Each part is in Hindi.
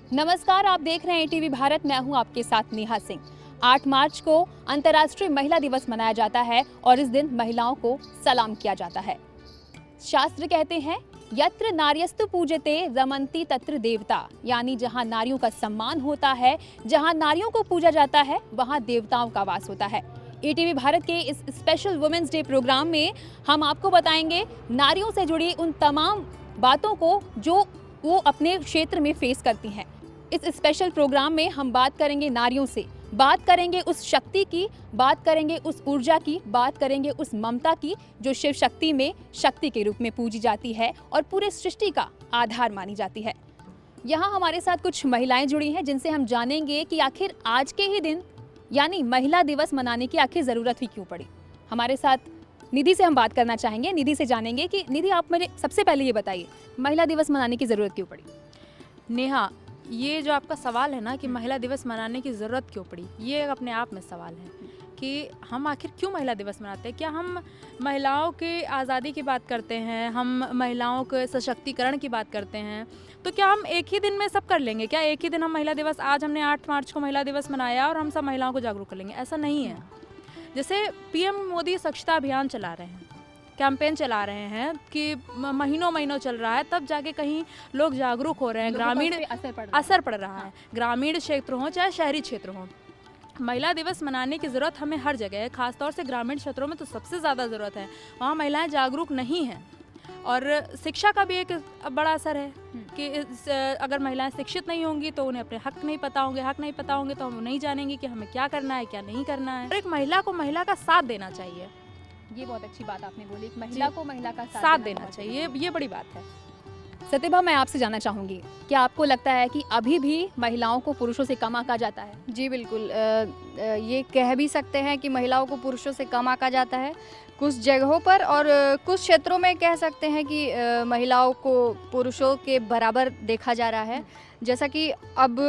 नमस्कार, आप देख रहे हैं टीवी भारत। मैं हूं आपके साथ नेहा सिंह। 8 मार्च को अंतर्राष्ट्रीय महिला दिवस मनाया जाता है और इस दिन महिलाओं को सलाम किया जाता है। शास्त्र कहते हैं यत्र नार्यस्तु पूजते रमन्ति तत्र देवता, यानी जहां नारियों का सम्मान होता है, जहां नारियों को पूजा जाता है, वहां देवताओं का वास होता है। ईटीवी भारत के इस स्पेशल वुमेन्स डे प्रोग्राम में हम आपको बताएंगे नारियों से जुड़ी उन तमाम बातों को जो वो अपने क्षेत्र में फेस करती हैं। इस स्पेशल प्रोग्राम में हम बात करेंगे नारियों से, बात करेंगे उस शक्ति की, बात करेंगे उस ऊर्जा की, बात करेंगे उस ममता की जो शिव शक्ति में शक्ति के रूप में पूजी जाती है और पूरे सृष्टि का आधार मानी जाती है। यहाँ हमारे साथ कुछ महिलाएं जुड़ी हैं जिनसे हम जानेंगे कि आखिर आज के ही दिन यानी महिला दिवस मनाने की आखिर ज़रूरत ही क्यों पड़ी। हमारे साथ निधि से हम बात करना चाहेंगे। निधि से जानेंगे कि निधि, आप मुझे सबसे पहले ये बताइए, महिला दिवस मनाने की ज़रूरत क्यों पड़ी? नेहा, ये जो आपका सवाल है ना कि महिला दिवस मनाने की ज़रूरत क्यों पड़ी, ये अपने आप में सवाल है कि हम आखिर क्यों महिला दिवस मनाते हैं। क्या हम महिलाओं के आज़ादी की बात करते हैं, हम महिलाओं के सशक्तिकरण की बात करते हैं, तो क्या हम एक ही दिन में सब कर लेंगे? क्या एक ही दिन हम महिला दिवस, आज हमने 8 मार्च को महिला दिवस मनाया और हम सब महिलाओं को जागरूक कर लेंगे? ऐसा नहीं है। जैसे पीएम मोदी स्वच्छता अभियान चला रहे हैं, कैंपेन चला रहे हैं कि महीनों महीनों चल रहा है, तब जाके कहीं लोग जागरूक हो रहे हैं, ग्रामीण असर पड़ रहा है। ग्रामीण क्षेत्र हो चाहे शहरी क्षेत्र हो, महिला दिवस मनाने की ज़रूरत हमें हर जगह है। खासतौर से ग्रामीण क्षेत्रों में तो सबसे ज़्यादा ज़रूरत है। वहाँ महिलाएं जागरूक नहीं हैं और शिक्षा का भी एक बड़ा असर है कि अगर महिलाएं शिक्षित नहीं होंगी तो उन्हें अपने हक नहीं पता होंगे, हक नहीं पता होंगे तो हम नहीं जानेंगे कि हमें क्या करना है, क्या नहीं करना है। और एक महिला को महिला का साथ देना चाहिए। ये बहुत अच्छी बात आपने बोली, महिला को महिला का साथ देना चाहिए, ये बड़ी बात है। सत्यभा, मैं आपसे जानना चाहूँगी, क्या आपको लगता है कि अभी भी महिलाओं को पुरुषों से कम आंका जाता है? जी बिल्कुल, ये कह भी सकते हैं कि महिलाओं को पुरुषों से कम आंका जाता है कुछ जगहों पर, और कुछ क्षेत्रों में कह सकते हैं कि महिलाओं को पुरुषों के बराबर देखा जा रहा है। जैसा कि अब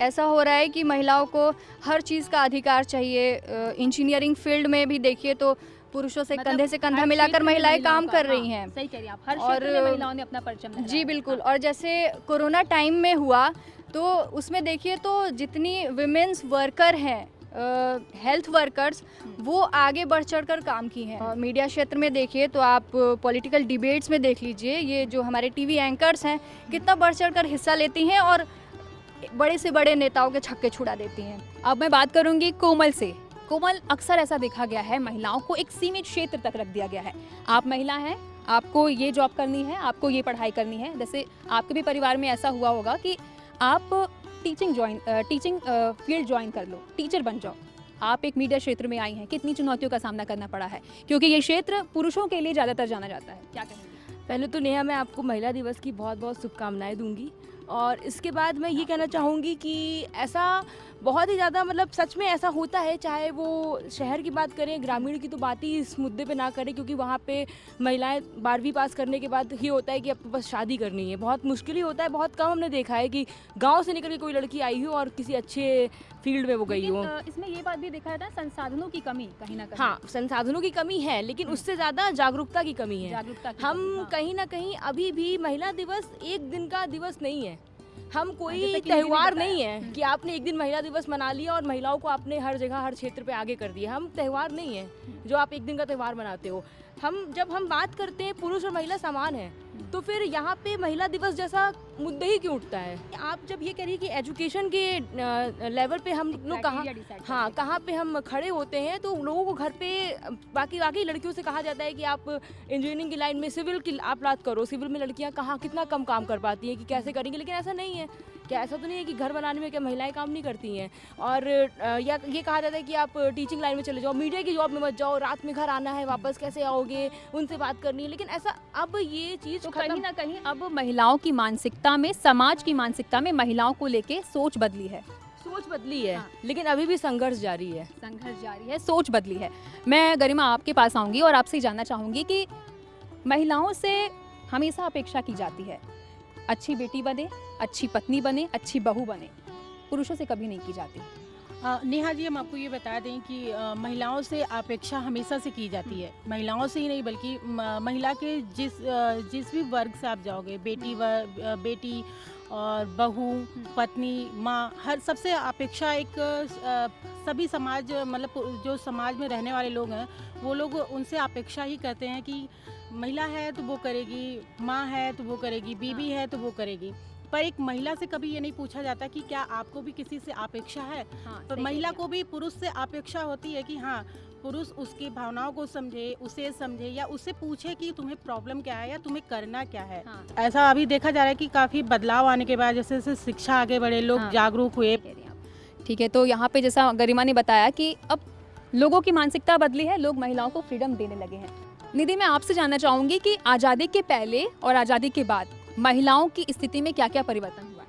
ऐसा हो रहा है कि महिलाओं को हर चीज़ का अधिकार चाहिए। इंजीनियरिंग फील्ड में भी देखिए तो पुरुषों से कंधे से कंधा मिलाकर महिलाएं काम कर रही हैं। सही कह रही हैं आप, हर क्षेत्र में महिलाओं ने अपना परचम लहराया। जी बिल्कुल, और जैसे कोरोना टाइम में हुआ तो उसमें देखिए तो जितनी विमेंस वर्कर हैं, हेल्थ वर्कर्स, वो आगे बढ़ चढ़ कर काम की हैं। मीडिया क्षेत्र में देखिए तो आप पॉलिटिकल डिबेट्स में देख लीजिए, ये जो हमारे टीवी एंकर्स हैं कितना बढ़ चढ़ कर हिस्सा लेती हैं और बड़े से बड़े नेताओं के छक्के छुड़ा देती हैं। अब मैं बात करूंगी कोमल से। कोमल, अक्सर ऐसा देखा गया है महिलाओं को एक सीमित क्षेत्र तक रख दिया गया है। आप महिला हैं, आपको ये जॉब करनी है, आपको ये पढ़ाई करनी है। जैसे आपके भी परिवार में ऐसा हुआ होगा कि आप टीचिंग फील्ड ज्वाइन कर लो, टीचर बन जाओ। आप एक मीडिया क्षेत्र में आई हैं, कितनी चुनौतियों का सामना करना पड़ा है क्योंकि ये क्षेत्र पुरुषों के लिए ज़्यादातर जाना जाता है। क्या कहेंगे? पहले तो नेहा, मैं आपको महिला दिवस की बहुत बहुत शुभकामनाएं दूंगी और इसके बाद मैं ये कहना चाहूँगी कि ऐसा बहुत ही ज़्यादा, मतलब सच में ऐसा होता है, चाहे वो शहर की बात करें, ग्रामीण की तो बात ही इस मुद्दे पे ना करें, क्योंकि वहाँ पे महिलाएं 12वीं पास करने के बाद ये होता है कि अब तो बस शादी करनी है। बहुत मुश्किल ही होता है, बहुत कम हमने देखा है कि गांव से निकल के कोई लड़की आई हो और किसी अच्छे फील्ड में वो गई हो। इसमें ये बात भी देखा जाता है संसाधनों की कमी कहीं ना कहीं। हाँ, संसाधनों की कमी है, लेकिन उससे ज़्यादा जागरूकता की कमी है। हम कहीं ना कहीं अभी भी महिला दिवस एक दिन का दिवस नहीं है, हम कोई त्यौहार नहीं है कि आपने एक दिन महिला दिवस मना लिया और महिलाओं को आपने हर जगह हर क्षेत्र पे आगे कर दिया। हम त्यौहार नहीं है जो आप एक दिन का त्यौहार मनाते हो। जब हम बात करते हैं पुरुष और महिला समान है, तो फिर यहाँ पे महिला दिवस जैसा मुद्दा ही क्यों उठता है? आप जब ये कह रही है कि एजुकेशन के लेवल पे हम लोग कहाँ पे हम खड़े होते हैं, तो लोगों को घर पे बाकी लड़कियों से कहा जाता है कि आप इंजीनियरिंग की लाइन में सिविल की आप बात करो। सिविल में लड़कियाँ कितना कम काम कर पाती हैं कि कैसे करेंगे, लेकिन ऐसा नहीं है। क्या ऐसा तो नहीं है कि घर बनाने में क्या महिलाएं काम नहीं करती हैं? और या ये कहा जाता है कि आप टीचिंग लाइन में चले जाओ, मीडिया की जॉब में मत जाओ, रात में घर आना है, वापस कैसे आओगे, उनसे बात करनी है। लेकिन ऐसा अब ये चीज़ तो कहीं ना कहीं अब महिलाओं की मानसिकता में, समाज की मानसिकता में महिलाओं को लेके सोच बदली है। हाँ। लेकिन अभी भी संघर्ष जारी है, सोच बदली है। मैं गरिमा आपके पास आऊँगी और आपसे जानना चाहूँगी कि महिलाओं से हमेशा अपेक्षा की जाती है अच्छी बेटी बने, अच्छी पत्नी बने, अच्छी बहू बने, पुरुषों से कभी नहीं की जाती। नेहा जी, हम आपको ये बता दें कि महिलाओं से अपेक्षा हमेशा से की जाती है। महिलाओं से ही नहीं बल्कि महिला के जिस भी वर्ग से आप जाओगे, बेटी और बहू, पत्नी, माँ, हर सबसे अपेक्षा एक सभी समाज मतलब जो समाज में रहने वाले लोग हैं वो लोग उनसे अपेक्षा ही करते हैं कि महिला है तो वो करेगी, माँ है तो वो करेगी, बीवी है तो वो करेगी। पर एक महिला से कभी ये नहीं पूछा जाता कि क्या आपको भी किसी से अपेक्षा है। पर महिला को भी पुरुष से अपेक्षा होती है कि हाँ, पुरुष उसकी भावनाओं को समझे, उसे समझे या उससे पूछे कि तुम्हें प्रॉब्लम क्या है या तुम्हें करना क्या है। ऐसा अभी देखा जा रहा है कि काफ़ी बदलाव आने के बाद जैसे जैसे शिक्षा आगे बढ़े, लोग जागरूक हुए। ठीक है, तो यहाँ पे जैसा गरिमा ने बताया कि अब लोगों की मानसिकता बदली है, लोग महिलाओं को फ्रीडम देने लगे हैं। निधि, मैं आपसे जानना चाहूंगी कि आज़ादी के पहले और आज़ादी के बाद महिलाओं की स्थिति में क्या क्या परिवर्तन हुआ है?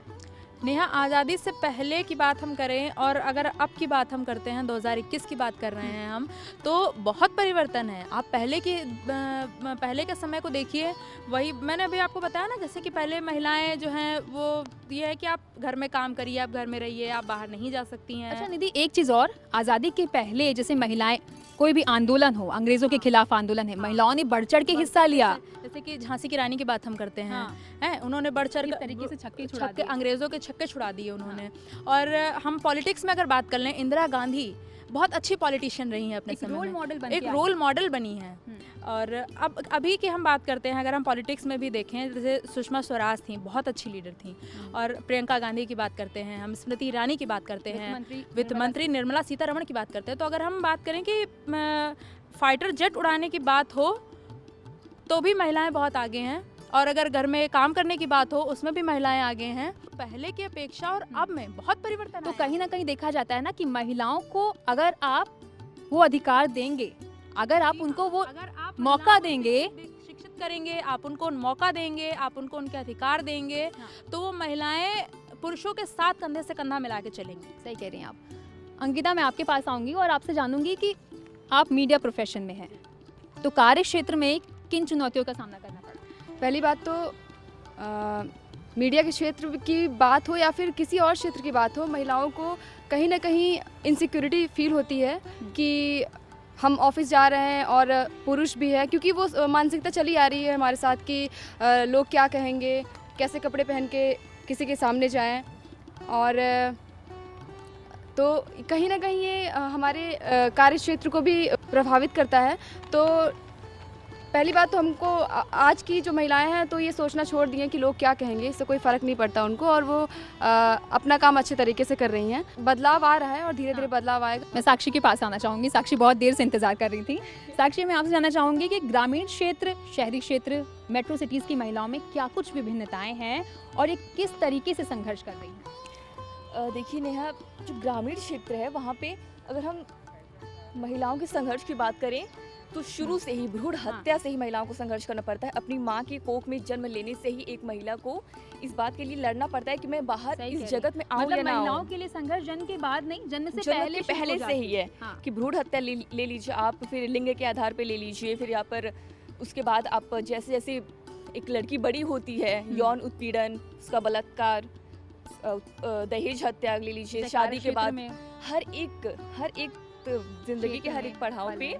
नेहा, आज़ादी से पहले की बात हम करें और अगर अब की बात हम करते हैं, 2021 की बात कर रहे हैं हम, तो बहुत परिवर्तन है। आप पहले के समय को देखिए, वही मैंने अभी आपको बताया ना, जैसे कि पहले महिलाएं जो हैं वो ये है कि आप घर में काम करिए, आप घर में रहिए, आप बाहर नहीं जा सकती हैं। अच्छा निधि, एक चीज़ और, आज़ादी के पहले जैसे महिलाएं, कोई भी आंदोलन हो, अंग्रेजों के खिलाफ आंदोलन है, महिलाओं ने बढ़ चढ़ के हिस्सा लिया। जैसे कि झांसी की रानी की बात हम करते हैं, हैं उन्होंने बढ़ चढ़ तरीके से छक्के अंग्रेजों के छक्के छुड़ा दिए उन्होंने। और हम पॉलिटिक्स में अगर बात कर लें, इंदिरा गांधी बहुत अच्छी पॉलिटिशियन रही हैं अपने समय में, एक रोल मॉडल बनी हैं। और अब अभी की हम बात करते हैं, अगर हम पॉलिटिक्स में भी देखें, जैसे सुषमा स्वराज थी, बहुत अच्छी लीडर थी। और प्रियंका गांधी की बात करते हैं, हम स्मृति ईरानी की बात करते हैं, वित्त मंत्री निर्मला सीतारमण की बात करते हैं। तो अगर हम बात करें कि फाइटर जेट उड़ाने की बात हो तो भी महिलाएं बहुत आगे हैं, और अगर घर में काम करने की बात हो उसमें भी महिलाएं आगे हैं। पहले की अपेक्षा और अब में बहुत परिवर्तन। तो कहीं ना कहीं देखा जाता है ना कि महिलाओं को अगर आप वो अधिकार देंगे, अगर आप उनको वो मौका देंगे, शिक्षित करेंगे, आप उनको मौका देंगे, आप उनको उनके अधिकार देंगे, तो वो महिलाएं पुरुषों के साथ कंधे से कंधा मिला के चलेंगी। सही कह रही हैं आप। अंकिता, मैं आपके पास आऊंगी और आपसे जानूंगी कि आप मीडिया प्रोफेशन में हैं, तो कार्य क्षेत्र में किन चुनौतियों का सामना करना पड़ा? पहली बात तो मीडिया के क्षेत्र की बात हो या फिर किसी और क्षेत्र की बात हो, महिलाओं को कहीं ना कहीं इनसिक्योरिटी फील होती है कि हम ऑफिस जा रहे हैं और पुरुष भी है, क्योंकि वो मानसिकता चली आ रही है हमारे साथ कि लोग क्या कहेंगे, कैसे कपड़े पहन के किसी के सामने जाएं। और तो कहीं ना कहीं ये हमारे कार्य क्षेत्र को भी प्रभावित करता है। तो पहली बात तो हमको आज की जो महिलाएं हैं तो ये सोचना छोड़ दिए कि लोग क्या कहेंगे, इससे कोई फ़र्क नहीं पड़ता उनको, और वो अपना काम अच्छे तरीके से कर रही हैं। बदलाव आ रहा है और धीरे धीरे बदलाव आएगा। मैं साक्षी के पास आना चाहूँगी। साक्षी बहुत देर से इंतजार कर रही थी। साक्षी, मैं आपसे जानना चाहूँगी कि ग्रामीण क्षेत्र, शहरी क्षेत्र, मेट्रो सिटीज़ की महिलाओं में क्या कुछ विभिन्नताएँ हैं और ये किस तरीके से संघर्ष कर रही हैं? देखिए नेहा, जो ग्रामीण क्षेत्र है वहाँ पे अगर हम महिलाओं के संघर्ष की बात करें तो शुरू से ही भ्रूण हत्या से ही महिलाओं को संघर्ष करना पड़ता है। अपनी माँ की कोख में जन्म लेने से ही एक महिला को इस बात के लिए लड़ना पड़ता है कि मैं बाहर इस जगत में आऊँ या ना आऊँ। महिलाओं के लिए संघर्ष जन्म के बाद नहीं, जन्म से पहले से ही है। कि भ्रूण हत्या ले लीजिए आप, फिर लिंग के आधार पे ले लीजिए, फिर यहाँ पर उसके बाद आप जैसे जैसे एक लड़की बड़ी होती है, यौन उत्पीड़न, उसका बलात्कार, दहेज हत्या ले लीजिए, शादी के बाद हर एक जिंदगी के हर एक पड़ाव पे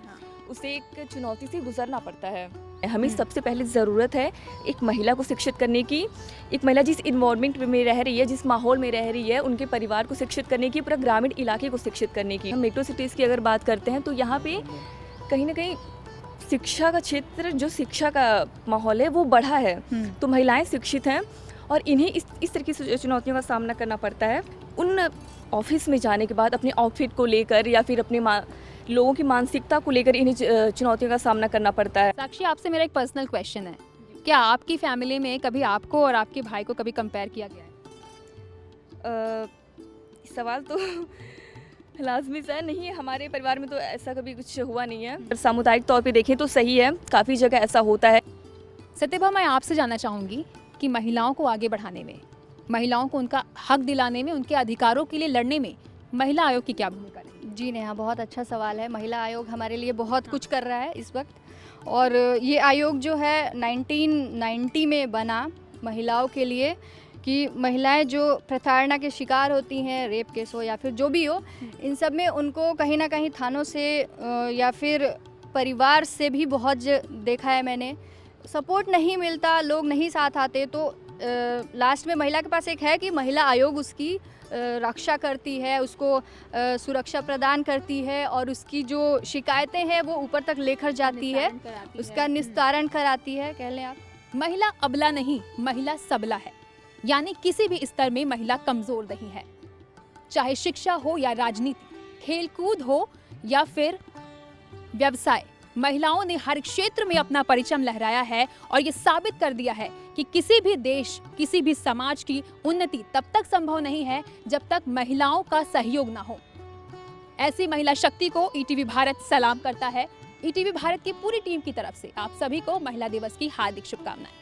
उसे एक चुनौती से गुजरना पड़ता है। हमें सबसे पहले ज़रूरत है एक महिला को शिक्षित करने की। एक महिला जिस इन्वायरमेंट में रह रही है, जिस माहौल में रह रही है, उनके परिवार को शिक्षित करने की, पूरा ग्रामीण इलाके को शिक्षित करने की। हम मेट्रो सिटीज़ की अगर बात करते हैं तो यहाँ पे कहीं ना कहीं शिक्षा का क्षेत्र, जो शिक्षा का माहौल है वो बढ़ा है, तो महिलाएँ शिक्षित हैं और इन्हें इस तरह की चुनौतियों का सामना करना पड़ता है। उन ऑफिस में जाने के बाद अपने आउटफिट को लेकर या फिर अपने लोगों की मानसिकता को लेकर इन्हें चुनौतियों का सामना करना पड़ता है। साक्षी, आपसे मेरा एक पर्सनल क्वेश्चन है, क्या आपकी फैमिली में कभी आपको और आपके भाई को कभी कंपेयर किया गया है? सवाल तो लाजमी सा नहीं है, हमारे परिवार में तो ऐसा कभी कुछ हुआ नहीं है। पर सामुदायिक तौर पे देखें तो सही है, काफ़ी जगह ऐसा होता है। सत्यभा, मैं आपसे जानना चाहूँगी कि महिलाओं को आगे बढ़ाने में, महिलाओं को उनका हक दिलाने में, उनके अधिकारों के लिए लड़ने में महिला आयोग की क्या भूमिका है? जी नेहा, बहुत अच्छा सवाल है। महिला आयोग हमारे लिए बहुत कुछ कर रहा है इस वक्त, और ये आयोग जो है 1990 में बना महिलाओं के लिए, कि महिलाएं जो प्रताड़ना के शिकार होती हैं, रेप केस हो या फिर जो भी हो, इन सब में उनको कहीं ना कहीं थानों से या फिर परिवार से भी बहुत देखा है मैंने, सपोर्ट नहीं मिलता, लोग नहीं साथ आते। तो लास्ट में महिला के पास एक है कि महिला आयोग उसकी रक्षा करती है, उसको सुरक्षा प्रदान करती है और उसकी जो शिकायतें हैं वो ऊपर तक लेकर जाती है, उसका निस्तारण कराती है, कह लें आप। महिला अबला नहीं, महिला सबला है, यानी किसी भी स्तर में महिला कमजोर नहीं है। चाहे शिक्षा हो या राजनीति, खेलकूद हो या फिर व्यवसाय, महिलाओं ने हर क्षेत्र में अपना परचम लहराया है और ये साबित कर दिया है कि किसी भी देश, किसी भी समाज की उन्नति तब तक संभव नहीं है जब तक महिलाओं का सहयोग ना हो। ऐसी महिला शक्ति को ईटीवी भारत सलाम करता है। ईटीवी भारत की पूरी टीम की तरफ से आप सभी को महिला दिवस की हार्दिक शुभकामनाएं।